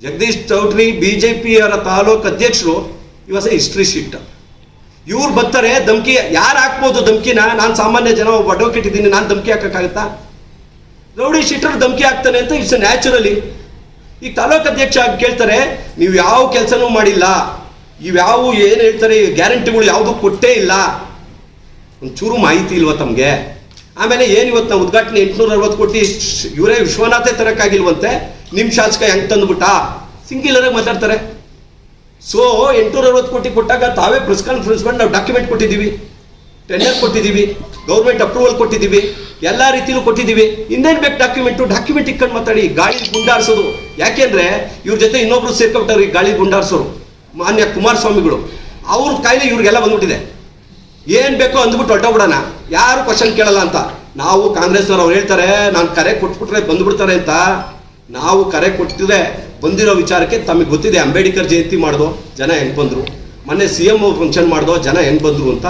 ಜಗದೀಶ್ ಚೌಧರಿ BJP-ಯವರ ತಾಲೂಕು ಅಧ್ಯಕ್ಷರು ಇವಾಗ history sheet. ಇವ್ರು ಬರ್ತಾರೆ ಧಮಕಿ. ಯಾರು ಹಾಕ್ಬೋದು ಧಮಕಿನ? ನಾನು ಸಾಮಾನ್ಯ ಜನ ಒಬ್ಬ ಅಡ್ವೊಕೇಟ್ ಇದ್ದೀನಿ, ನಾನು ಧಮಕಿ ಹಾಕೋಕ್ಕಾಗತ್ತಾ? ರೌಡಿ ಶೀಟರ್ ಧಮಕಿ ಹಾಕ್ತಾನೆ ಅಂತ ಇಟ್ಸ್ ನ್ಯಾಚುರಲಿ. ಈಗ ತಾಲೂಕು ಅಧ್ಯಕ್ಷ ಆಗಿ ಕೇಳ್ತಾರೆ, ನೀವು ಯಾವ ಕೆಲಸನೂ ಮಾಡಿಲ್ಲ, ಇವ್ಯಾವು ಏನು ಹೇಳ್ತಾರೆ ಗ್ಯಾರಂಟಿಗಳು ಯಾವುದೂ ಕೊಟ್ಟೇ ಇಲ್ಲ, ಒಂಚೂರು ಮಾಹಿತಿ ಇಲ್ವ ತಮಗೆ? ಆಮೇಲೆ ಏನು ಇವತ್ತು ನಾವು ಉದ್ಘಾಟನೆ 860 ಕೋಟಿ ಇವರೇ ವಿಶ್ವನಾಥೇ ತರಕ್ಕಾಗಿಲ್ವಂತೆ, ನಿಮ್ಮ ಶಾಸಕ ಹೆಂಗೆ ತಂದುಬಿಟ್ಟ? ಸಿಂಗಿಲರಾಗಿ ಮಾತಾಡ್ತಾರೆ. ಸೊ 860 ಕೋಟಿ ಕೊಟ್ಟಾಗ ತಾವೇ ಪ್ರೆಸ್ ಕಾನ್ಫರೆನ್ಸ್ ಮಾಡಿ ನಾವು ಡಾಕ್ಯುಮೆಂಟ್ ಕೊಟ್ಟಿದ್ದೀವಿ, ಟೆಂಡರ್ ಕೊಟ್ಟಿದ್ದೀವಿ, ಗೌರ್ಮೆಂಟ್ ಅಪ್ರೂವಲ್ ಕೊಟ್ಟಿದ್ದೀವಿ, ಎಲ್ಲ ರೀತಿಯಲ್ಲೂ ಕೊಟ್ಟಿದ್ದೀವಿ. ಇನ್ನೇನು ಬೇಕು ಡಾಕ್ಯುಮೆಂಟ್ ಇಟ್ಕೊಂಡು ಮಾತಾಡಿ. ಗಾಳಿ ಗುಂಡಾರಿಸೋದು ಯಾಕೆಂದರೆ ಇವ್ರ ಜೊತೆ ಇನ್ನೊಬ್ರು ಸೇರ್ಕೊಬಿಟ್ಟಾರೆ ಈ ಗಾಳಿ ಗುಂಡಾರಿಸೋರು, ಮಾನ್ಯ ಕುಮಾರಸ್ವಾಮಿಗಳು. ಅವ್ರ ಕಾಯಿಲೆ ಇವ್ರಿಗೆಲ್ಲ ಬಂದ್ಬಿಟ್ಟಿದೆ. ಏನು ಬೇಕೋ ಅಂದ್ಬಿಟ್ಟು ಹೊರಟೋಗ್ಬಿಡೋಣ, ಯಾರು ಕ್ವಶನ್ ಕೇಳಲ್ಲ ಅಂತ. ನಾವು ಕಾಂಗ್ರೆಸ್ನವ್ರು ಅವ್ರು ಹೇಳ್ತಾರೆ ನಾನು ಕರೆ ಕೊಟ್ಬಿಟ್ರೆ ಬಂದುಬಿಡ್ತಾರೆ ಅಂತ. ನಾವು ಕರೆ ಕೊಟ್ಟಿದ್ರೆ ಬಂದಿರೋ ವಿಚಾರಕ್ಕೆ ತಮಗೆ ಗೊತ್ತಿದೆ. ಅಂಬೇಡ್ಕರ್ ಜಯಂತಿ ಮಾಡ್ದೋ ಜನ ಹೆಂಗೆ ಬಂದರು, ಮೊನ್ನೆ CM ಫಂಕ್ಷನ್ ಮಾಡ್ದೋ ಜನ ಹೆಂಗೆ ಬಂದರು ಅಂತ.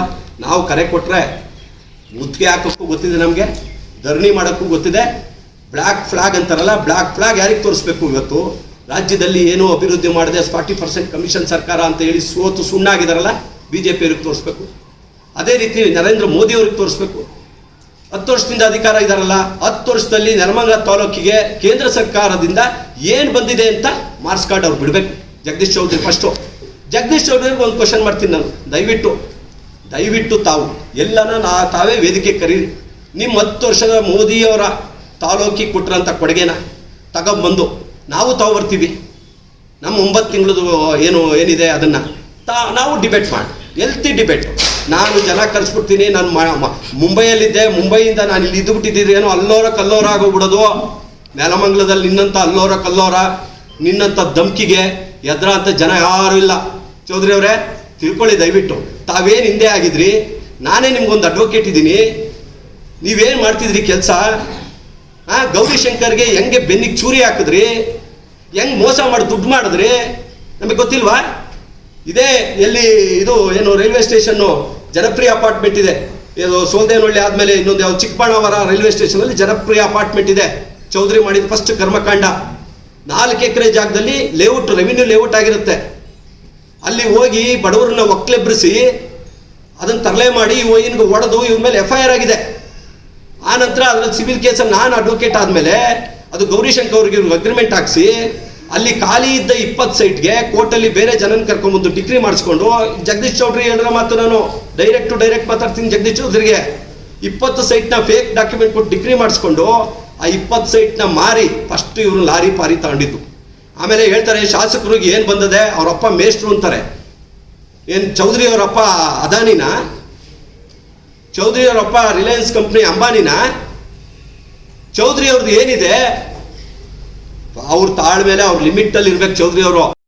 ನಾವು ಕರೆ ಕೊಟ್ಟರೆ ಮುತ್ತಿಗೆ ಹಾಕೋಕ್ಕೂ ಗೊತ್ತಿದೆ, ನಮಗೆ ಧರಣಿ ಮಾಡೋಕ್ಕೂ ಗೊತ್ತಿದೆ. ಬ್ಲ್ಯಾಕ್ ಫ್ಲಾಗ್ ಅಂತಾರಲ್ಲ, ಬ್ಲ್ಯಾಕ್ ಫ್ಲಾಗ್ ಯಾರಿಗೆ ತೋರಿಸ್ಬೇಕು? ಇವತ್ತು ರಾಜ್ಯದಲ್ಲಿ ಏನೋ ಅಭಿವೃದ್ಧಿ ಮಾಡಿದೆ, 40% ಕಮಿಷನ್ ಸರ್ಕಾರ ಅಂತ ಹೇಳಿ ಸೋತು ಸುಣ್ಣಾಗಿದಾರಲ್ಲ, BJP-ಅವ್ರಿಗೆ ತೋರಿಸ್ಬೇಕು. ಅದೇ ರೀತಿ ನರೇಂದ್ರ ಮೋದಿಯವ್ರಿಗೆ ತೋರಿಸ್ಬೇಕು. 10 ವರ್ಷದಿಂದ ಅಧಿಕಾರ ಇದ್ದಾರಲ್ಲ, 10 ವರ್ಷದಲ್ಲಿ ನೆಲಮಂಗಲ ತಾಲೂಕಿಗೆ ಕೇಂದ್ರ ಸರ್ಕಾರದಿಂದ ಏನು ಬಂದಿದೆ ಅಂತ ಮಾರ್ಕ್ಸ್ ಕಾರ್ಡ್ ಅವ್ರು ಬಿಡಬೇಕು. ಜಗದೀಶ್ ಚೌಧರಿ ಫಸ್ಟು. ಜಗದೀಶ್ ಚೌಧರಿಗೆ ಒಂದು ಕ್ವಶನ್ ಮಾಡ್ತೀನಿ ನಾನು, ದಯವಿಟ್ಟು ತಾವು ಎಲ್ಲನ ತಾವೇ ವೇದಿಕೆ ಕರೀರಿ. ನಿಮ್ಮ 10 ವರ್ಷದ ಮೋದಿಯವರ ತಾಲೂಕಿಗೆ ಕೊಟ್ಟರಂಥ ಕೊಡುಗೆನ ತಗೊಂಬಂದು ನಾವು ತಾವು ಬರ್ತೀವಿ. ನಮ್ಮ 9 ತಿಂಗಳದು ಏನಿದೆ ಅದನ್ನು ನಾವು ಡಿಬೇಟ್ ಮಾಡಿ, ಹೆಲ್ತಿ ಡಿಬೇಟ್. ನಾನು ಜನ ಕರೆಸ್ಬಿಡ್ತೀನಿ. ನಾನು ಮುಂಬೈಯಲ್ಲಿದ್ದೆ, ಮುಂಬೈಯಿಂದ ನಾನು ಇಲ್ಲಿ ಇದ್ದುಬಿಟ್ಟಿದ್ದೀರಿ, ಏನೋ ಕಲ್ಲೋರ ಆಗೋಗ್ಬಿಡೋದು. ನೆಲಮಂಗಲದಲ್ಲಿ ನಿನ್ನಂಥ ಕಲ್ಲೋರ ನಿನ್ನಂಥ ಧಮ್ಕಿಗೆ ಎದ್ರ ಅಂತ ಜನ ಯಾರೂ ಇಲ್ಲ. ಚೌಧರಿ ಅವರೇ ತಿಳ್ಕೊಳ್ಳಿ ದಯವಿಟ್ಟು. ತಾವೇನು ಹಿಂದೆ ಆಗಿದ್ರಿ, ನಾನೇ ನಿಮ್ಗೊಂದು ಅಡ್ವೊಕೇಟ್ ಇದ್ದೀನಿ. ನೀವೇನು ಮಾಡ್ತಿದ್ರಿ ಕೆಲಸ? ಗೌರಿಶಂಕರ್ಗೆ ಹೆಂಗೆ ಬೆನ್ನಿಗೆ ಚೂರಿ ಹಾಕಿದ್ರಿ, ಹೆಂಗೆ ಮೋಸ ಮಾಡಿ ದುಡ್ಡು ಮಾಡಿದ್ರಿ, ನಮಗೆ ಗೊತ್ತಿಲ್ವಾ? ಇದೇ ಎಲ್ಲಿ ಇದು ರೈಲ್ವೆ ಸ್ಟೇಷನ್ನು ಜನಪ್ರಿಯ ಅಪಾರ್ಟ್ಮೆಂಟ್ ಇದೆ. ಇದು ಸೋಲ್ದೇನಹಳ್ಳಿ ಆದಮೇಲೆ ಇನ್ನೊಂದು ಯಾವ ಚಿಕ್ಕಬಳ್ಳಾವರ ರೈಲ್ವೆ ಸ್ಟೇಷನಲ್ಲಿ ಜನಪ್ರಿಯ ಅಪಾರ್ಟ್ಮೆಂಟ್ ಇದೆ. ಚೌಧರಿ ಮಾಡಿದ ಫಸ್ಟ್ ಕರ್ಮಕಾಂಡ. 4 ಎಕರೆ ಜಾಗದಲ್ಲಿ ಲೇಔಟ್, ರೆವಿನ್ಯೂ ಲೇಔಟ್ ಆಗಿರುತ್ತೆ. ಅಲ್ಲಿ ಹೋಗಿ ಬಡವರನ್ನ ಒಕ್ಲೆಬ್ರಿಸಿ ಅದನ್ನು ತರಲೆ ಮಾಡಿ ಇವ್ನಿಗೆ ಹೊಡೆದು ಇವ್ರ ಮೇಲೆ FIR ಆಗಿದೆ. ಆ ನಂತರ ಅದರಲ್ಲಿ ಸಿವಿಲ್ ಕೇಸಲ್ಲಿ ನಾನು ಅಡ್ವೊಕೇಟ್ ಆದಮೇಲೆ ಅದು ಗೌರಿಶಂಕರ್ ಅವ್ರಿಗೆ ಅಗ್ರಿಮೆಂಟ್ ಹಾಕ್ಸಿ ಅಲ್ಲಿ ಖಾಲಿ ಇದ್ದ 20 ಸೈಟ್ಗೆ ಕೋರ್ಟಲ್ಲಿ ಬೇರೆ ಜನನ ಕರ್ಕೊಂಡ್ಬಂದು ಡಿಗ್ರಿ ಮಾಡಿಸ್ಕೊಂಡು, ಜಗದೀಶ್ ಚೌಧರಿ ಹೇಳಿದ್ರೆ ಮಾತು ನಾನು ಡೈರೆಕ್ಟ್ ಮಾತಾಡ್ತೀನಿ. ಜಗದೀಶ್ ಚೌಧರಿಗೆ 20 ಸೈಟ್ನ ಫೇಕ್ ಡಾಕ್ಯುಮೆಂಟ್ ಕೊಟ್ಟು ಡಿಗ್ರಿ ಮಾಡಿಸ್ಕೊಂಡು ಆ 20 ಸೈಟ್ನ ಮಾರಿ ಫಸ್ಟ್ ಇವರು ಲಾರಿ ಪಾರಿ ತಗೊಂಡಿದ್ದು. ಆಮೇಲೆ ಹೇಳ್ತಾರೆ ಶಾಸಕರಿಗೆ ಏನು ಬಂದದೆ, ಅವರಪ್ಪ ಮೇಷ್ಟ್ರು ಅಂತಾರೆ. ಏನು ಚೌಧರಿ ಅವರಪ್ಪ ಅದಾನಿನ? ಚೌಧರಿ ಅವರಪ್ಪ ರಿಲಯನ್ಸ್ ಕಂಪ್ನಿ ಅಂಬಾನಿನ? ಚೌಧರಿ ಅವ್ರದ್ದು ಏನಿದೆ? ಅವ್ರ ತಾಳ್ಮೇಲೆ ಅವ್ರ ಲಿಮಿಟಲ್ಲಿ ಇರ್ಬೇಕು ಚೌಧರಿ ಅವರು.